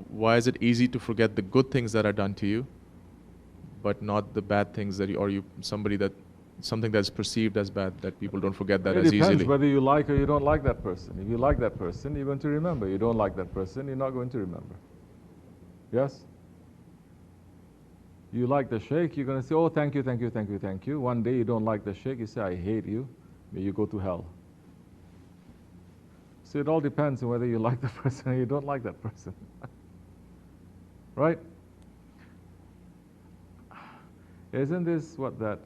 why is it easy to forget the good things that are done to you, but not the bad things that something that's perceived as bad, that people don't forget that as easily? It depends whether you like or you don't like that person. If you like that person, you're going to remember. You don't like that person, you're not going to remember. Yes? You like the sheikh, you're going to say, oh, thank you, thank you, thank you, thank you. One day you don't like the sheikh, you say, I hate you. May you go to hell. So it all depends on whether you like the person or you don't like that person. Right? Isn't this what that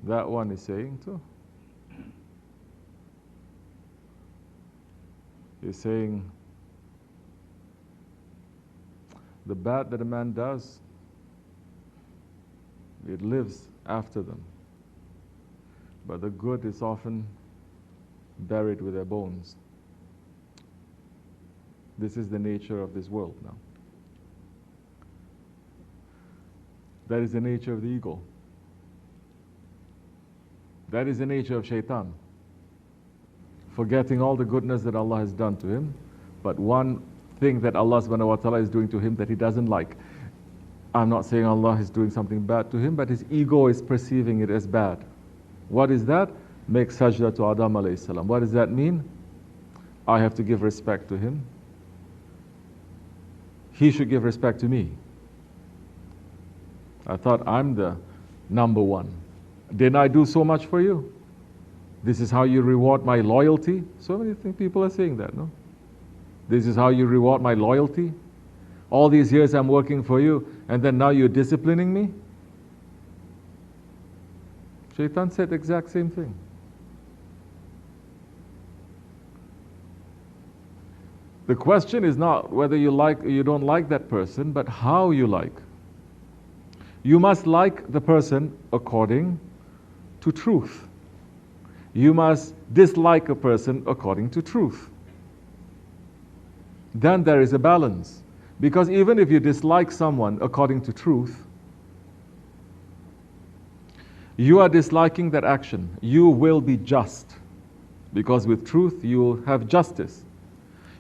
one is saying too? He's saying, the bad that a man does, it lives after them. But the good is often buried with their bones. This is the nature of this world now. That is the nature of the ego. That is the nature of shaitan. Forgetting all the goodness that Allah has done to him, but one thing that Allah subhanahu wa ta'ala is doing to him that he doesn't like. I'm not saying Allah is doing something bad to him, but his ego is perceiving it as bad. What is that? Make sajda to Adam alayhi salam. What does that mean? I have to give respect to him. He should give respect to me. I thought I'm the number one. Didn't I do so much for you? This is how you reward my loyalty? So many people are saying that, no? This is how you reward my loyalty? All these years I'm working for you, and then now you're disciplining me? Shaitan said the exact same thing. The question is not whether you like or you don't like that person, but how you like. You must like the person according to truth. You must dislike a person according to truth. Then there is a balance. Because even if you dislike someone according to truth, you are disliking that action. You will be just. Because with truth, you will have justice.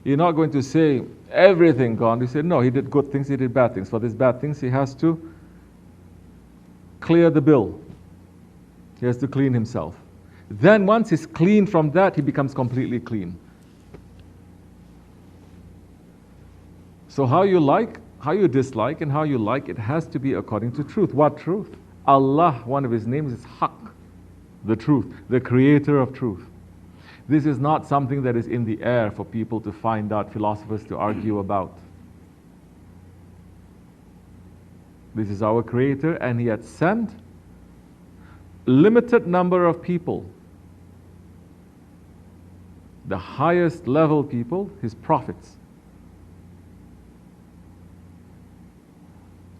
You're not going to say everything gone. You say, no, he did good things, he did bad things. For these bad things, he has to clear the bill. He has to clean himself. Then once he's clean from that, he becomes completely clean. So how you like, how you dislike, and how you like, it has to be according to truth. What truth? Allah, one of his names is Haqq, the truth, the creator of truth. This is not something that is in the air for people to find out, philosophers to argue about. This is our creator, and he had sent limited number of people, the highest level people, his prophets,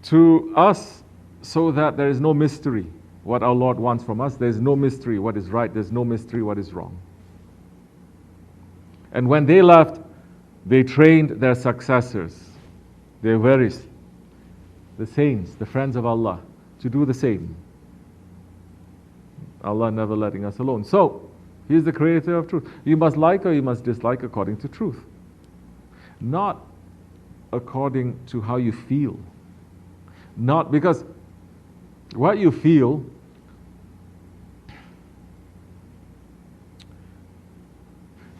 to us, so that there is no mystery what our Lord wants from us. There is no mystery what is right, there's no mystery what is wrong. And when they left, they trained their successors, their waris, the saints, the friends of Allah, to do the same. Allah never letting us alone. So, He is the creator of truth. You must like or you must dislike according to truth. Not according to how you feel. Not because what you feel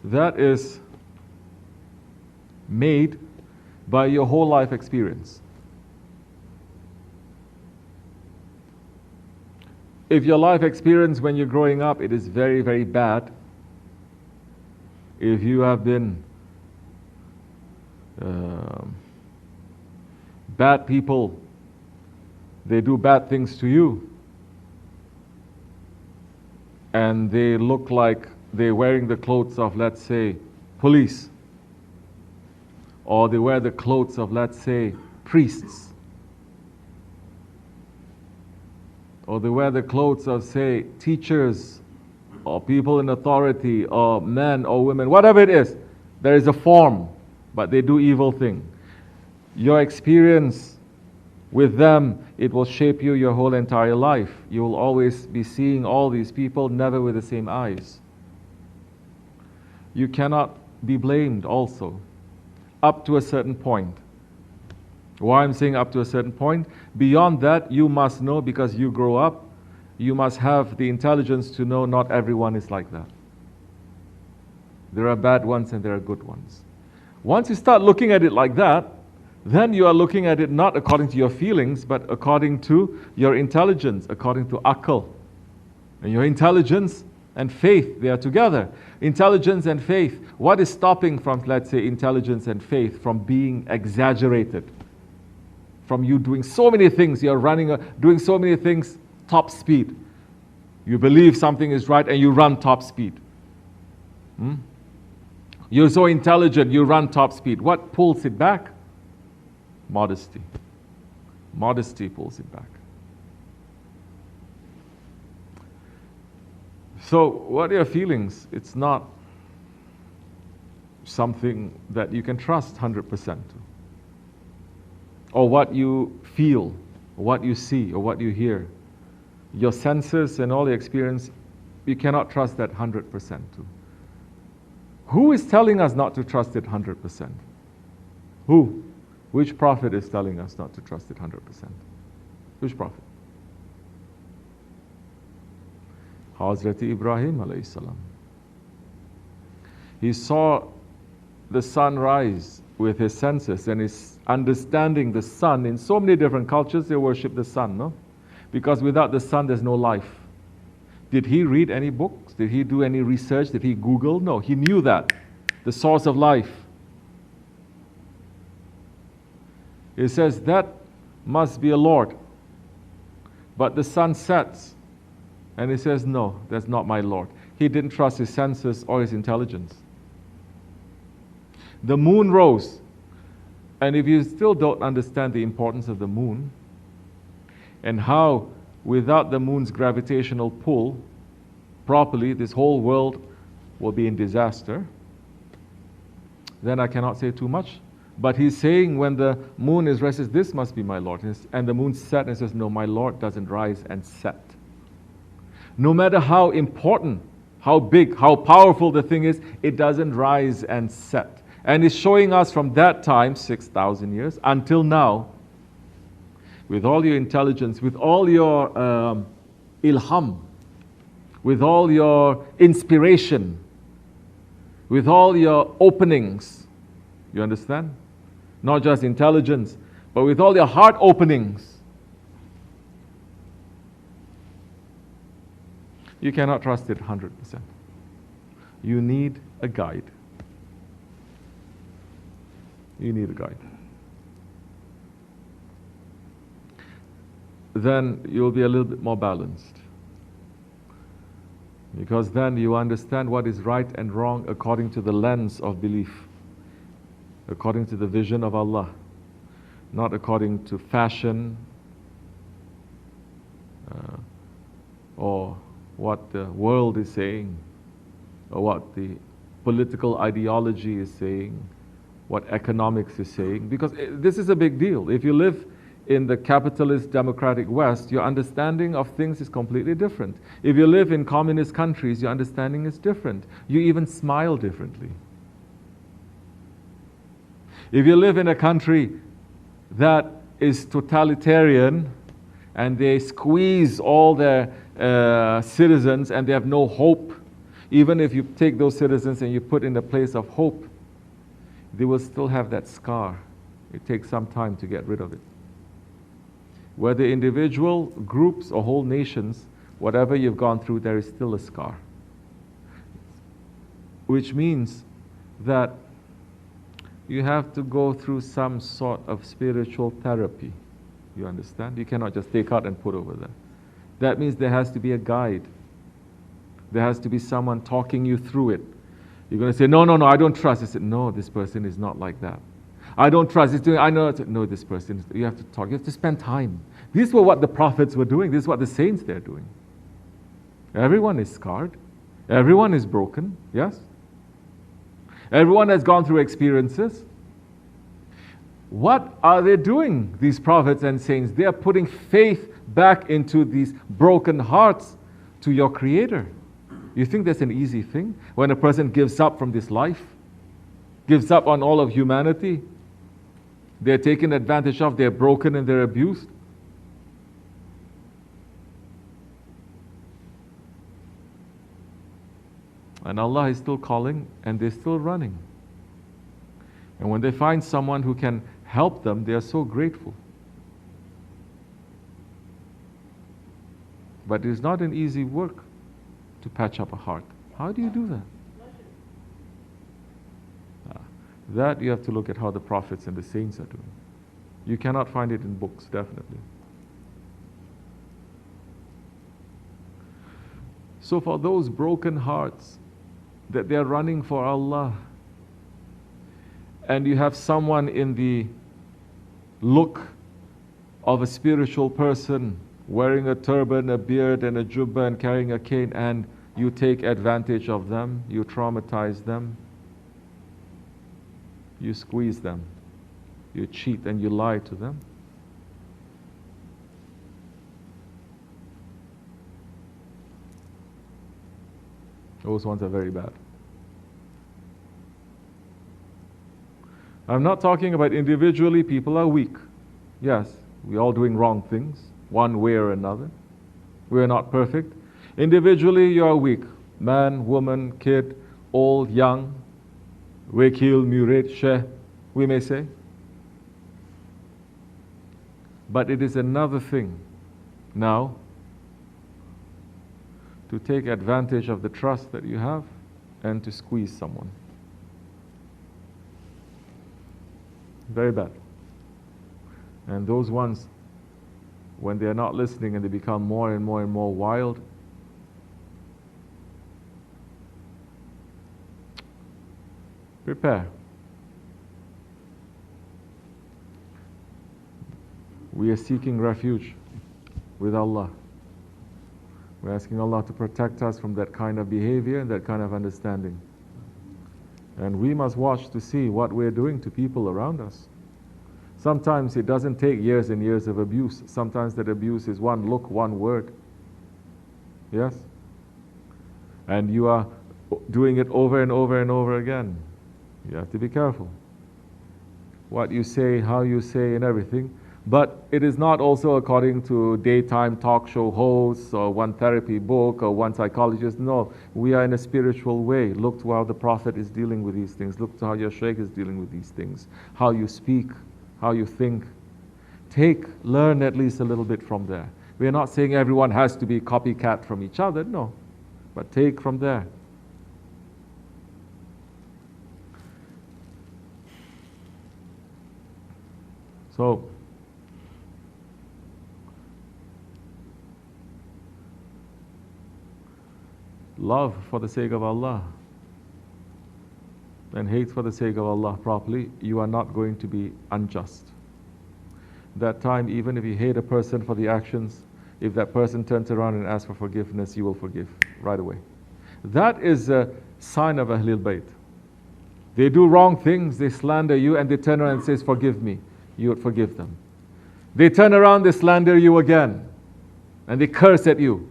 that is made by your whole life experience. If your life experience when you're growing up, it is very, very bad. If you have been bad people, they do bad things to you, and they look like they're wearing the clothes of, let's say, police, or they wear the clothes of, let's say, priests, or they wear the clothes of, say, teachers, or people in authority, or men or women, whatever it is. There is a form, but they do evil things. Your experience with them, it will shape you your whole entire life. You will always be seeing all these people never with the same eyes. You cannot be blamed also. up to a certain point. Why I'm saying up to a certain point? Beyond that, you must know, because you grow up, you must have the intelligence to know not everyone is like that. There are bad ones and there are good ones. Once you start looking at it like that, then you are looking at it not according to your feelings, but according to your intelligence, according to akal. And your intelligence and faith, they are together. Intelligence and faith. What is stopping from, let's say, intelligence and faith from being exaggerated? From you doing so many things, you're doing so many things top speed. You believe something is right and you run top speed. You're so intelligent, you run top speed. What pulls it back? Modesty. Modesty pulls it back. So, what are your feelings? It's not something that you can trust 100% to. Or what you feel, or what you see, or what you hear. Your senses and all the experience, you cannot trust that 100% to. Who is telling us not to trust it 100%? Who? Which prophet is telling us not to trust it 100%? Which prophet? Hazrat Ibrahim alayhi salam. He saw the sun rise with his senses and his understanding the sun. In so many different cultures, they worship the sun, no? Because without the sun, there's no life. Did he read any books? Did he do any research? Did he Google? No, he knew that. The source of life. He says, that must be a Lord. But the sun sets. And he says, no, that's not my Lord. He didn't trust his senses or his intelligence. The moon rose. And if you still don't understand the importance of the moon, and how without the moon's gravitational pull properly, this whole world will be in disaster, then I cannot say too much. But he's saying when the moon is rested, this must be my Lord. And the moon set and says, no, my Lord doesn't rise and set. No matter how important, how big, how powerful the thing is, it doesn't rise and set. And it's showing us from that time, 6,000 years, until now, with all your intelligence, with all your ilham, with all your inspiration, with all your openings, you understand? Not just intelligence, but with all your heart openings, you cannot trust it 100%. You need a guide. You need a guide. Then you'll be a little bit more balanced. Because then you understand what is right and wrong according to the lens of belief, according to the vision of Allah, not according to fashion or what the world is saying, or what the political ideology is saying, what economics is saying. Because this is a big deal. If you live in the capitalist democratic West, your understanding of things is completely different. If you live in communist countries, your understanding is different. You even smile differently. If you live in a country that is totalitarian and they squeeze all their citizens and they have no hope, even if you take those citizens and you put in a place of hope, they will still have that scar. It takes some time to get rid of it. Whether individual, groups, or whole nations, whatever you've gone through, there is still a scar. Which means that you have to go through some sort of spiritual therapy. You understand? You cannot just take out and put over there. That means there has to be a guide. There has to be someone talking you through it. You're going to say, no, I don't trust. I said, no, this person is not like that. I don't trust. I know. No, this person. You have to talk. You have to spend time. These were what the prophets were doing. This is what the saints they're doing. Everyone is scarred. Everyone is broken. Yes? Everyone has gone through experiences. What are they doing, these prophets and saints? They are putting faith back into these broken hearts to your Creator. You think that's an easy thing? When a person gives up from this life, gives up on all of humanity. They're taken advantage of, they're broken and they're abused. And Allah is still calling and they're still running. And when they find someone who can help them, they are so grateful. But it is not an easy work to patch up a heart. How do you do that? That you have to look at how the prophets and the saints are doing. You cannot find it in books, definitely. So for those broken hearts that they are running for Allah, and you have someone in the look of a spiritual person wearing a turban, a beard and a jubbah and carrying a cane, and you take advantage of them, you traumatize them, you squeeze them, you cheat and you lie to them. Those ones are very bad. I'm not talking about individually, people are weak. Yes, we're all doing wrong things, one way or another. We're not perfect. Individually, you are weak. Man, woman, kid, old, young, wakil, murid, sheikh, we may say. But it is another thing now to take advantage of the trust that you have and to squeeze someone. Very bad. And those ones, when they are not listening and they become more and more and more wild, prepare. We are seeking refuge with Allah. We're asking Allah to protect us from that kind of behavior and that kind of understanding. And we must watch to see what we're doing to people around us. Sometimes it doesn't take years and years of abuse. Sometimes that abuse is one look, one word. Yes? And you are doing it over and over and over again. You have to be careful. What you say, how you say, and everything. But it is not also according to daytime talk show hosts or one therapy book or one psychologist. No, we are in a spiritual way. Look to how the Prophet is dealing with these things. Look to how your Shaykh is dealing with these things. How you speak, how you think. Learn at least a little bit from there. We are not saying everyone has to be copycat from each other. No, but take from there. So, love for the sake of Allah and hate for the sake of Allah properly, you are not going to be unjust. That time, even if you hate a person for the actions, if that person turns around and asks for forgiveness, you will forgive right away. That is a sign of Ahlul Bayt. They do wrong things, they slander you, and they turn around and say, forgive me. You would forgive them. They turn around, they slander you again, and they curse at you.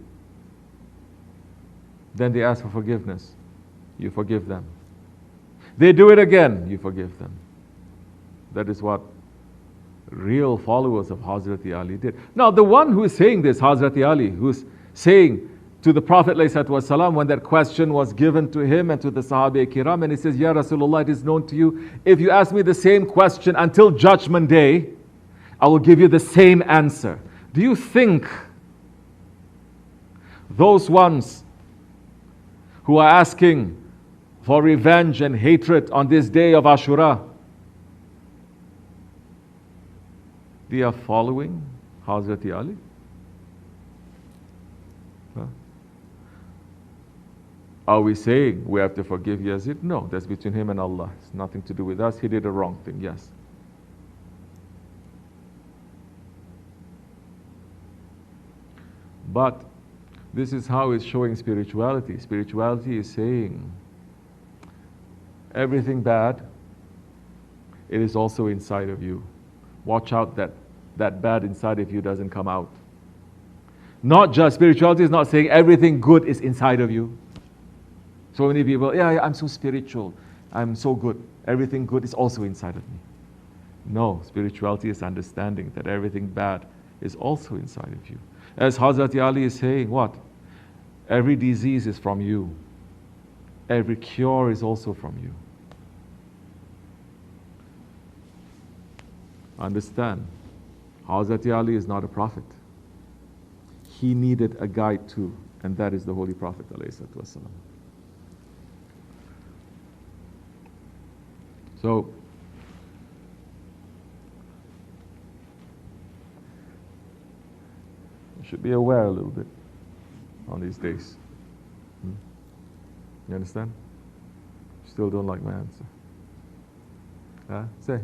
Then they ask for forgiveness. You forgive them. They do it again. You forgive them. That is what real followers of Hazrati Ali did. Now, the one who is saying this, Hazrati Ali, who's saying to the Prophet ﷺ, when that question was given to him and to the Sahabe Kiram, and he says, Ya Rasulullah, it is known to you, if you ask me the same question until Judgment Day, I will give you the same answer. Do you think those ones who are asking for revenge and hatred on this day of Ashura, they are following Hazrati Ali? Huh? Are we saying we have to forgive Yazid? No, that's between him and Allah. It's nothing to do with us. He did a wrong thing, yes. But this is how it's showing spirituality. Spirituality is saying everything bad, it is also inside of you. Watch out that that bad inside of you doesn't come out. Not just, spirituality is not saying everything good is inside of you. So many people, yeah, I'm so spiritual. I'm so good. Everything good is also inside of me. No, spirituality is understanding that everything bad is also inside of you. As Hazrat Ali is saying, what? Every disease is from you. Every cure is also from you. Understand, Hazrat Ali is not a prophet. He needed a guide too, and that is the Holy Prophet ﷺ. So, you should be aware a little bit on these days. You understand? Still don't like my answer. Huh? Say.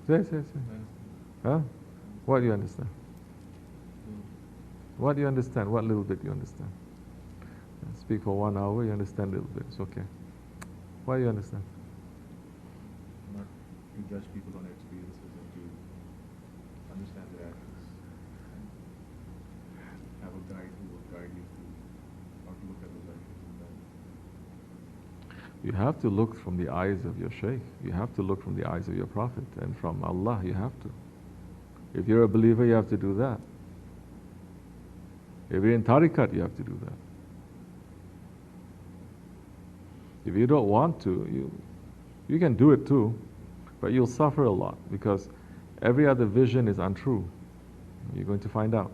Say. Huh? What do you understand? What do you understand? What little bit do you understand? Speak for 1 hour, you understand a little bit. It's okay. What do you understand? Not to judge people on experiences and to understand their actions. And have a guide who will guide you through how to look at those actions. You have to look from the eyes of your Shaykh. You have to look from the eyes of your Prophet. And from Allah, you have to. If you're a believer, you have to do that. If you're in tariqat, you have to do that. If you don't want to, you can do it too, but you'll suffer a lot because every other vision is untrue. You're going to find out.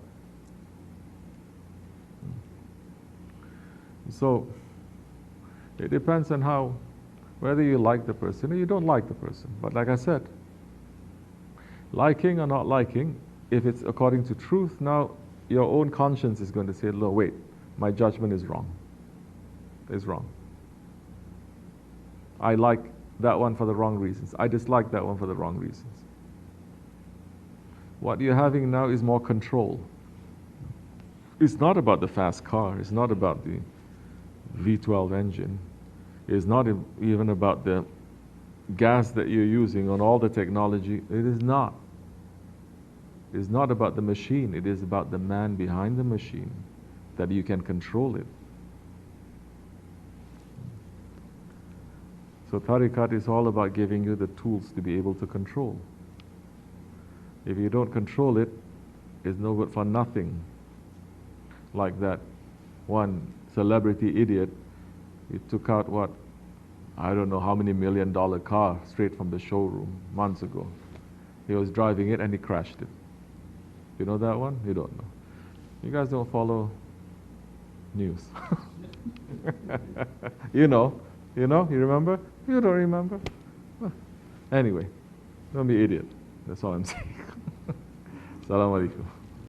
So, it depends on whether you like the person or you don't like the person. But like I said, liking or not liking, if it's according to truth, now your own conscience is going to say, no, wait, my judgment is wrong. It's wrong. I like that one for the wrong reasons. I dislike that one for the wrong reasons. What you're having now is more control. It's not about the fast car. It's not about the V12 engine. It's not even about the gas that you're using on all the technology. It is not. It's not about the machine. It is about the man behind the machine, that you can control it. So tariqat is all about giving you the tools to be able to control. If you don't control it, it's no good for nothing. Like that one celebrity idiot, he took out what, I don't know how many $1 million car straight from the showroom months ago. He was driving it and he crashed it. You know that one? You don't know. You guys don't follow news. You know, you remember? You don't remember? Well, anyway, don't be idiot. That's all I'm saying. Assalamu alaikum.